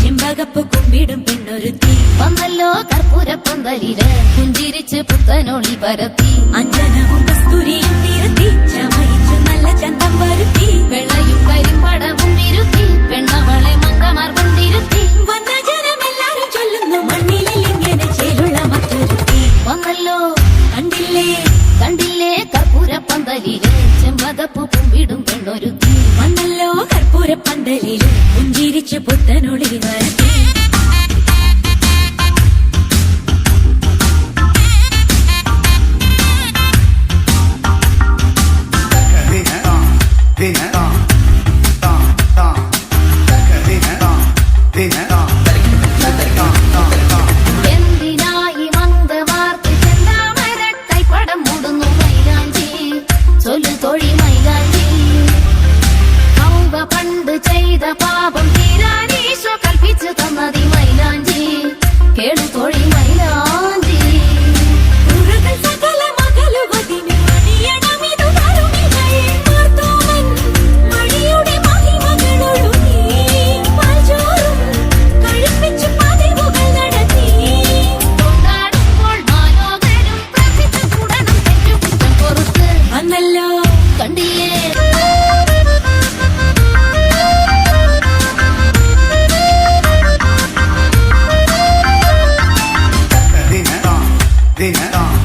ചെമ്പകപ്പ് കുമ്പിടും പെണ്ണൊരുത്തി വന്നല്ലോ കർപ്പൂരപ്പന്തലില് പുഞ്ചിരിച്ച് പുത്തനൊളി പരത്തി അഞ്ജനവും കസ്തൂരിയും തിരുത്തി ചമയിച്ചു നല്ല ചന്തം വരുത്തി വെള്ളയും കരിമ്പടവും വിരുത്തി പെണ്ണവളെ മങ്കമാർഗം തിരുത്തി വന്ന ജനമെല്ലാരും ചൊല്ലുന്നു മണ്ണിലിൽ ഇങ്ങനെ ചേലുള്ള മറ്റൊരുത്തി വന്നല്ലോ കണ്ടില്ലേ കണ്ടില്ലേ കർപ്പൂരപ്പന്തലില് ചെമ്പകപ്പ് കുമ്പിടും പെണ്ണൊരുത്തി വന്നല്ലോ കർപ്പൂരപ്പന്തലില് പുഞ്ചിരിച്ച് പുത്തനൊളി വരത്തി എന്തിനായി മന്ദവാർത്തി ചെന്താമരക്കൈ പടം മൂടുന്നു മൈലാഞ്ചി ചൊല്ലു തൊഴി മൈലാഞ്ചി ഔവ പണ്ട് ചെയ്ത പാപം തീരാനീശോ കൽപ്പിച്ചു തന്നതി മൈലാഞ്ചി കേളു തൊഴി മൈലാഞ്ചി സകല മകളുവതിന് മണിയണമിതു തരുണികൾ മാർത്തോമൻ മണിയുടെ മഹിമകളൊഴുകി പാൽചോറും കഴിപ്പിച്ചു പതിവുകൾ നടത്തി കൊണ്ടാടുമ്പോൾ മാലോകരും പ്രാർത്ഥിച്ചു കൂടണം തെറ്റുകുറ്റം പൊറുത്ത് വന്നല്ലോ കണ്ടില്ലേ Dinner.